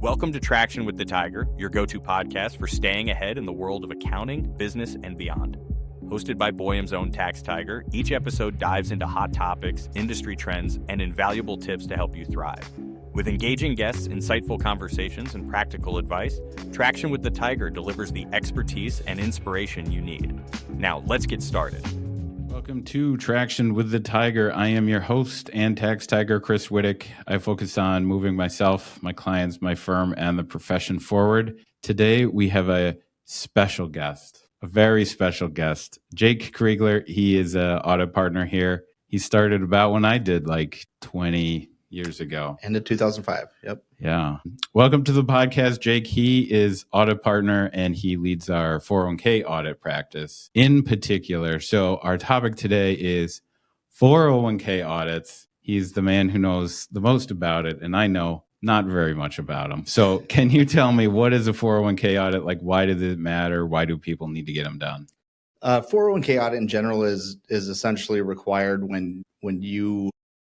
Welcome to Traction with the Tiger, your go-to podcast for staying ahead in the world of accounting, business, and beyond. Hosted by Boyum's own Tax Tiger, each episode dives into hot topics, industry trends, and invaluable tips to help you thrive. With engaging guests, insightful conversations, and practical advice, Traction with the Tiger delivers the expertise and inspiration you need. Now, let's get started. Welcome to Traction with the Tiger. I am your host and Tax Tiger, Chris Wittich. I focus on moving myself, my clients, my firm, and the profession forward. Today, we have a special guest, a very special guest, Jake Kriegler. He is an audit partner here. He started about when I did, like 20 years ago. End of 2005. Yep. Yeah. Welcome to the podcast, Jake. He is audit partner and he leads our 401k audit practice in particular. So our topic today is 401k audits. He's the man who knows the most about it, and I know not very much about him. So can you tell me, what is a 401k audit? Like, why does it matter? Why do people need to get them done? 401k audit in general is essentially required when you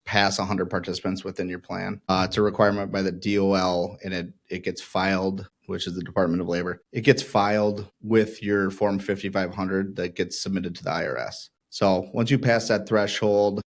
pass 100 participants within your plan. It's a requirement by the DOL, and it gets filed, which is the Department of Labor. It gets filed with your Form 5500 that gets submitted to the IRS. So once you pass that threshold,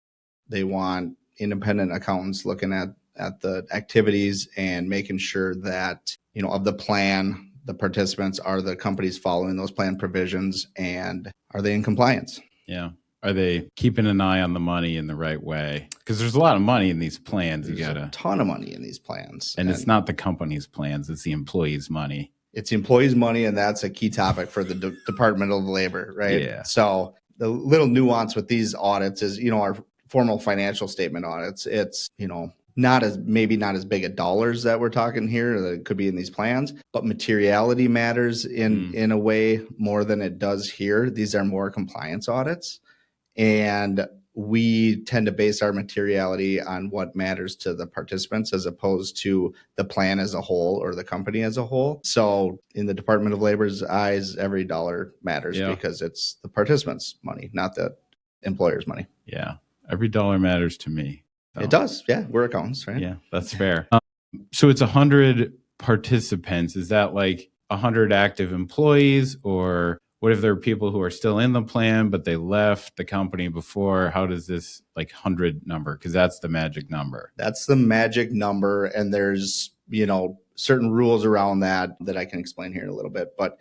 they want independent accountants looking at the activities and making sure that, of the plan, the participants, are the companies following those plan provisions, and are they in compliance? Yeah. Are they keeping an eye on the money in the right way? Because there's a lot of money in these plans. There's a ton of money in these plans. And it's not the company's plans, it's the employees' money. It's the employees' money, and that's a key topic for the Department of Labor, right? Yeah. So the little nuance with these audits is, our formal financial statement audits, it's, maybe not as big a dollars that we're talking here that it could be in these plans, but materiality matters in a way more than it does here. These are more compliance audits. And we tend to base our materiality on what matters to the participants as opposed to the plan as a whole or the company as a whole. So in the Department of Labor's eyes, every dollar matters because it's the participants' money, not the employer's money. Yeah. Every dollar matters to me. So. It does. Yeah. We're accountants, right? Yeah, that's fair. So it's 100 participants. Is that like 100 active employees, or what if there are people who are still in the plan, but they left the company before? How does this 100 number? Because that's the magic number. That's the magic number. And there's, certain rules around that I can explain here in a little bit. But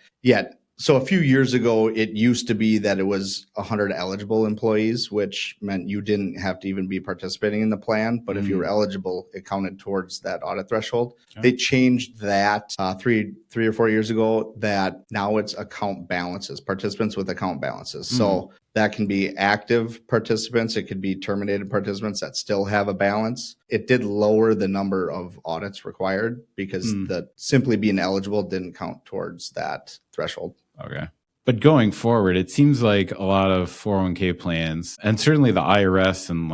so a few years ago, it used to be that it was 100 eligible employees, which meant you didn't have to even be participating in the plan. But if you were eligible, it counted towards that audit threshold. Okay. They changed that three or 4 years ago, that now it's account balances, participants with account balances. So that can be active participants. It could be terminated participants that still have a balance. It did lower the number of audits required because the simply being eligible didn't count towards that threshold. Okay. But going forward, it seems like a lot of 401k plans, and certainly the IRS and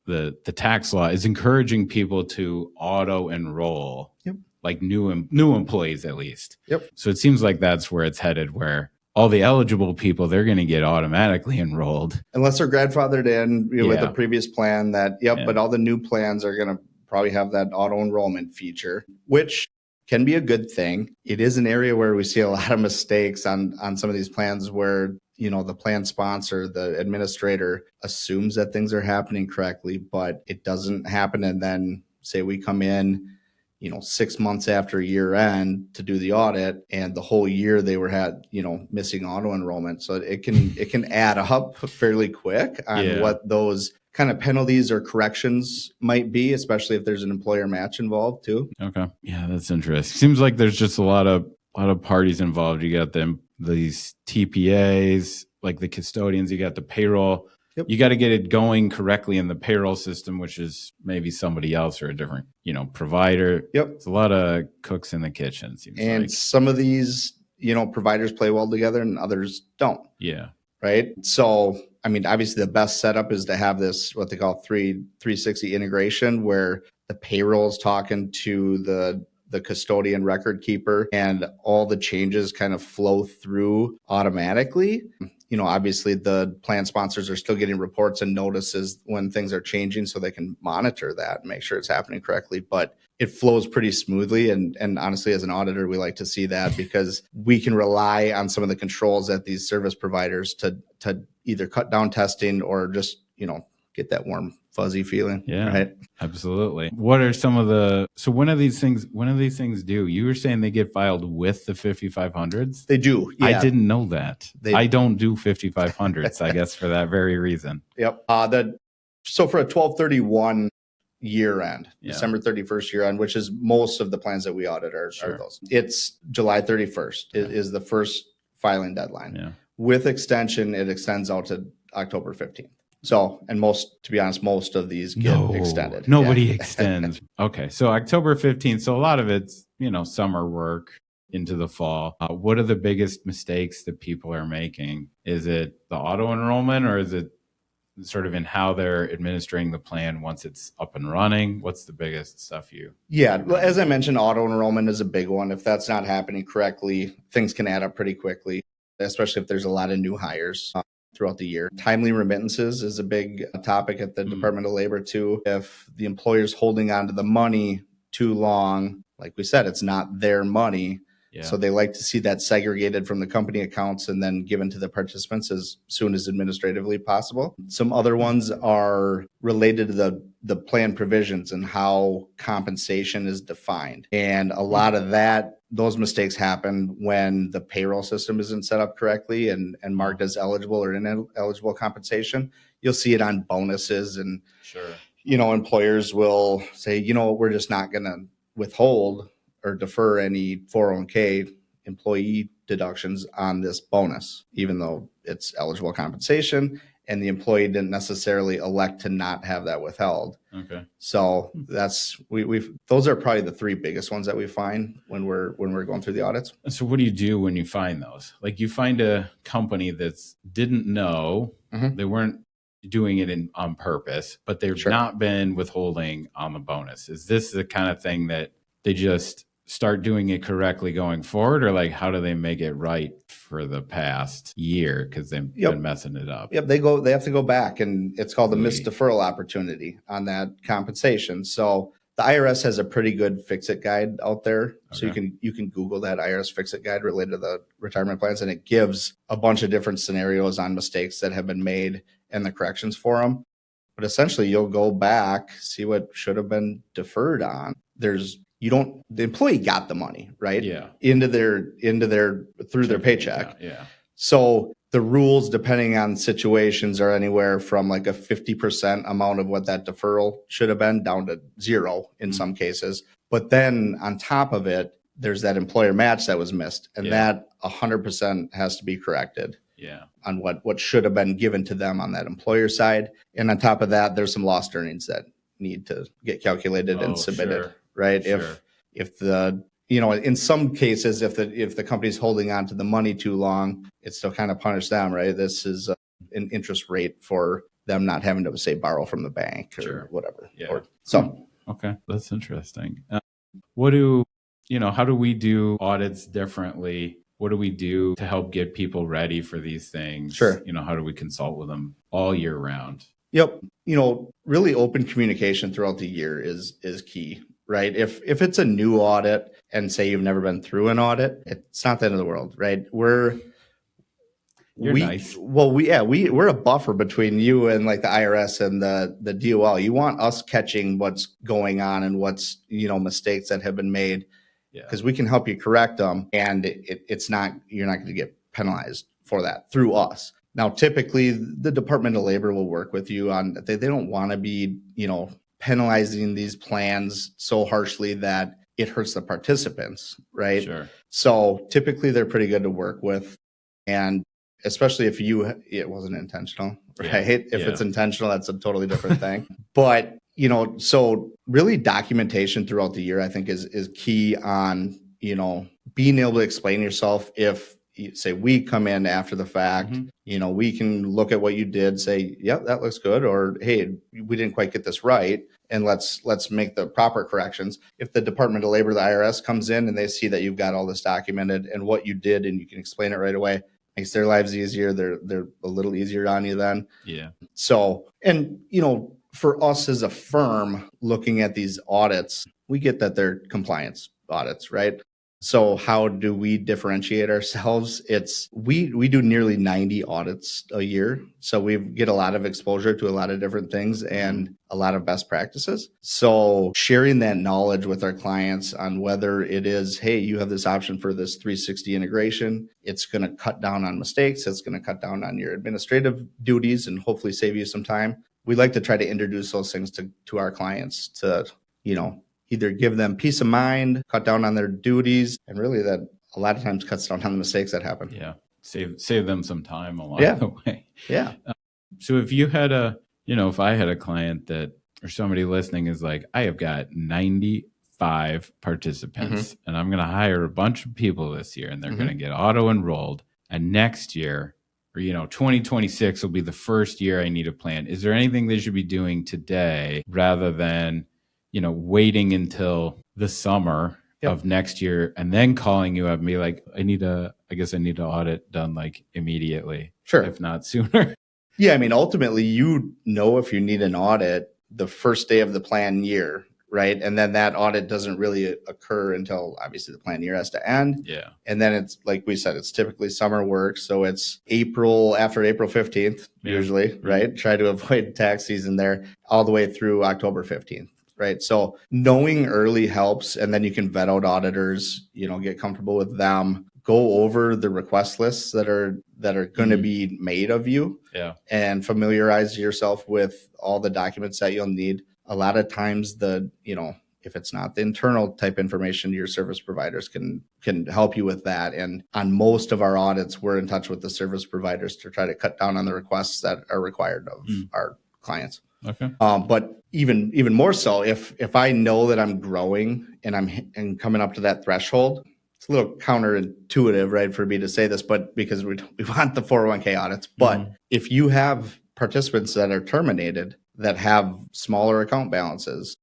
the tax law, is encouraging people to auto-enroll, like new employees at least. Yep. So it seems like that's where it's headed, where all the eligible people, they're going to get automatically enrolled. Unless they're grandfathered in with the previous plan but all the new plans are going to probably have that auto-enrollment feature, which can be a good thing. It is an area where we see a lot of mistakes on some of these plans where, the plan sponsor, the administrator, assumes that things are happening correctly, but it doesn't happen. And then say we come in, 6 months after year end to do the audit, and the whole year they had missing auto enrollment. So it can add up fairly quick on what those kind of penalties or corrections might be, especially if there's an employer match involved too. Okay. Yeah, that's interesting. Seems like there's just a lot of parties involved. You got these TPAs, like the custodians, you got the payroll. Yep. You got to get it going correctly in the payroll system, which is maybe somebody else or a different, provider. Yep. It's a lot of cooks in the kitchen. And some of these, providers play well together and others don't. Yeah. Right. So, obviously the best setup is to have this, what they call 360 integration, where the payroll is talking to the custodian record keeper and all the changes kind of flow through automatically. obviously the plan sponsors are still getting reports and notices when things are changing so they can monitor that and make sure it's happening correctly. But it flows pretty smoothly. And honestly, as an auditor, we like to see that because we can rely on some of the controls at these service providers to either cut down testing or just, get that warm, fuzzy feeling. Yeah, right? Absolutely. What are some of so when are these things due? You were saying they get filed with the 5500s? They do. Yeah. I didn't know that. I don't do 5500s, I guess, for that very reason. Yep. So for a 12/31 year end, December 31st year end, which is most of the plans that we audit are those. It's July 31st is the first filing deadline. Yeah. With extension, it extends out to October 15th. So, and to be honest, most of these get extended. Nobody extends. Okay. So October 15th. So a lot of it's, summer work into the fall. What are the biggest mistakes that people are making? Is it the auto-enrollment, or is it sort of in how they're administering the plan once it's up and running? What's the biggest stuff Yeah. Well, as I mentioned, auto-enrollment is a big one. If that's not happening correctly, things can add up pretty quickly, especially if there's a lot of new hires throughout the year. Timely remittances is a big topic at the Department of Labor too. If the employer's holding on to the money too long, like we said, it's not their money. Yeah. So they like to see that segregated from the company accounts and then given to the participants as soon as administratively possible. Some other ones are related to the plan provisions and how compensation is defined. And a lot of those mistakes happen when the payroll system isn't set up correctly and marked as eligible or ineligible compensation. You'll see it on bonuses and, employers will say, we're just not going to withhold or defer any 401k employee deductions on this bonus, even though it's eligible compensation and the employee didn't necessarily elect to not have that withheld. Okay. So that's those are probably the three biggest ones that we find when we're going through the audits. So what do you do when you find those? Like you find a company that's didn't know, they weren't doing it on purpose, but they've not been withholding on the bonus. Is this the kind of thing that they just start doing it correctly going forward, or like how do they make it right for the past year because they've been messing it up? They have to go back, and it's called the missed deferral opportunity on that compensation. So the IRS has a pretty good fix-it guide out there. So you can Google that IRS fix-it guide related to the retirement plans, and it gives a bunch of different scenarios on mistakes that have been made and the corrections for them. But essentially you'll go back, see what should have been deferred on. The employee got the money, right? Yeah. Into their paycheck. Yeah. So the rules, depending on situations, are anywhere from like a 50% amount of what that deferral should have been down to zero in some cases. But then on top of it, there's that employer match that was missed, and that 100% has to be corrected. Yeah. On what should have been given to them on that employer side. And on top of that, there's some lost earnings that need to get calculated and submitted. Right. If the, in some cases, if the company's holding on to the money too long, it still kind of punish them. Right. This is an interest rate for them not having to, say, borrow from the bank or whatever. Yeah. Okay. That's interesting. How do we do audits differently? What do we do to help get people ready for these things? Sure. How do we consult with them all year round? Yep. Really open communication throughout the year is key. Right. If it's a new audit and say you've never been through an audit, it's not the end of the world. Right. We're a buffer between you and like the IRS and the DOL. You want us catching what's going on and what's, mistakes that have been made, because we can help you correct them. And you're not going to get penalized for that through us. Now, typically the Department of Labor will work with you on, they don't want to be, penalizing these plans so harshly that it hurts the participants, right? Sure. So typically they're pretty good to work with. And especially if it wasn't intentional, right? If it's intentional, that's a totally different thing. But, so really documentation throughout the year, I think is key on, being able to explain yourself. If say we come in after the fact, we can look at what you did, say, yep, that looks good. Or, hey, we didn't quite get this right. And let's make the proper corrections. If the Department of Labor, the IRS comes in and they see that you've got all this documented and what you did, and you can explain it right away, Makes their lives easier. They're a little easier on you then. Yeah. So, and for us as a firm looking at these audits, we get that they're compliance audits, right? So how do we differentiate ourselves? It's we do nearly 90 audits a year. So we get a lot of exposure to a lot of different things and a lot of best practices. So sharing that knowledge with our clients on whether it is, hey, you have this option for this 360 integration, it's going to cut down on mistakes, it's going to cut down on your administrative duties and hopefully save you some time. We like to try to introduce those things to our clients to, either give them peace of mind, cut down on their duties, and really that a lot of times cuts down on the mistakes that happen. Yeah. Save them some time along the way. Yeah. So if you had if I had a client that, or somebody listening is like, I have got 95 participants and I'm going to hire a bunch of people this year and they're going to get auto-enrolled. And next year, or 2026 will be the first year I need a plan. Is there anything they should be doing today rather than waiting until the summer of next year and then calling you up and be like, I guess I need an audit done like immediately. Sure. If not sooner. Yeah. I mean, ultimately, if you need an audit the first day of the plan year, right? And then that audit doesn't really occur until obviously the plan year has to end. Yeah. And then it's like we said, it's typically summer work. So it's after April 15th, usually, right? Try to avoid tax season there all the way through October 15th. Right. So knowing early helps, and then you can vet out auditors, get comfortable with them, go over the request lists that are going to be made of you and familiarize yourself with all the documents that you'll need. A lot of times if it's not the internal type information, your service providers can help you with that. And on most of our audits, we're in touch with the service providers to try to cut down on the requests that are required of our clients. Okay. But even more so, if I know that I'm growing and I'm coming up to that threshold, it's a little counterintuitive, right, for me to say this, but because we want the 401k audits. But if you have participants that are terminated that have smaller account balances,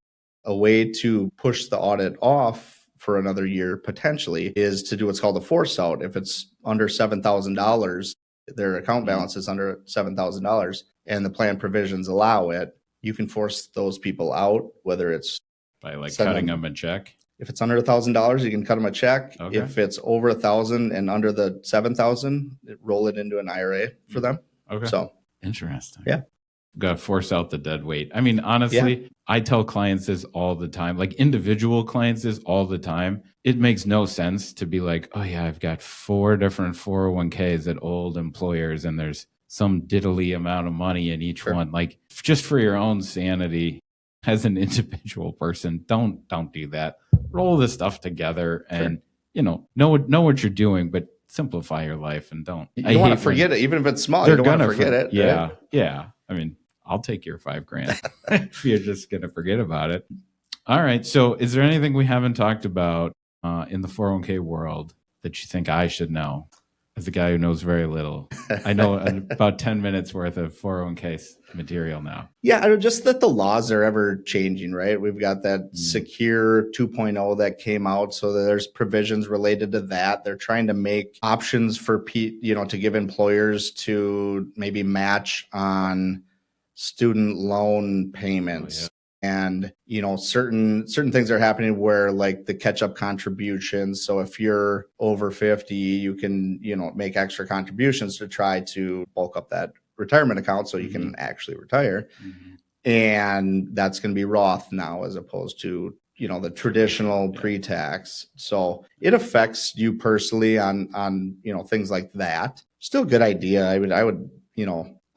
a way to push the audit off for another year potentially is to do what's called a force out. If it's under $7,000, their account balance is under $7,000 and the plan provisions allow it, you can force those people out, whether it's by cutting them a check. If it's under $1,000, you can cut them a check. Okay. If it's over $1,000 and under the $7,000, roll it into an IRA for them. Okay. So interesting. Yeah. Got to force out the dead weight. I mean, honestly, I tell clients this all the time, like individual clients this all the time. It makes no sense to be like, oh yeah, I've got 4 different 401ks at old employers and there's some diddly amount of money in each one. Like just for your own sanity as an individual person, don't do that. Roll this stuff together and know what you're doing, but simplify your life and don't. You don't want to forget it, even if it's small. You don't want to forget it. Yeah, right? Yeah. I mean, I'll take your $5,000 if you're just gonna forget about it. All right. So, is there anything we haven't talked about in the 401k world that you think I should know? As a guy who knows very little, I know about 10 minutes worth of 401k material now. Yeah, just that the laws are ever changing, right? We've got that Secure 2.0 that came out, so there's provisions related to that. They're trying to make options for to give employers to maybe match on student loan payments. Oh, And, certain things are happening where like the catch up contributions. So if you're over 50, you can, make extra contributions to try to bulk up that retirement account so you can actually retire. And that's going to be Roth now as opposed to, the traditional pre-tax. So it affects you personally on, things like that. Still a good idea. I would,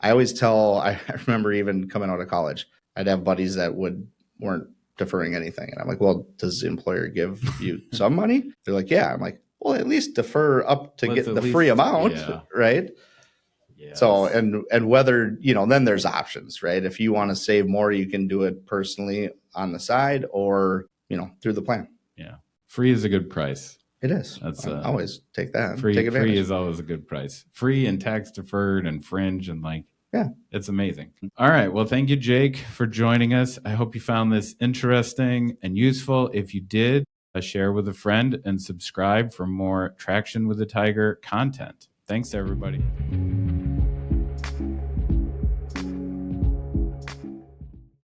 I always tell, I remember even coming out of college, I'd have buddies that weren't deferring anything. And I'm like, well, does the employer give you some money? They're like, yeah. I'm like, well, at least defer up to get the free amount, right? Yes. So, and whether, then there's options, right? If you want to save more, you can do it personally on the side or, through the plan. Yeah. Free is a good price. It is. That's I always take that. Free is always a good price. Free and tax deferred and fringe and yeah, it's amazing. All right. Well, thank you, Jake, for joining us. I hope you found this interesting and useful. If you did, share with a friend and subscribe for more Traction with the Tiger content. Thanks, everybody.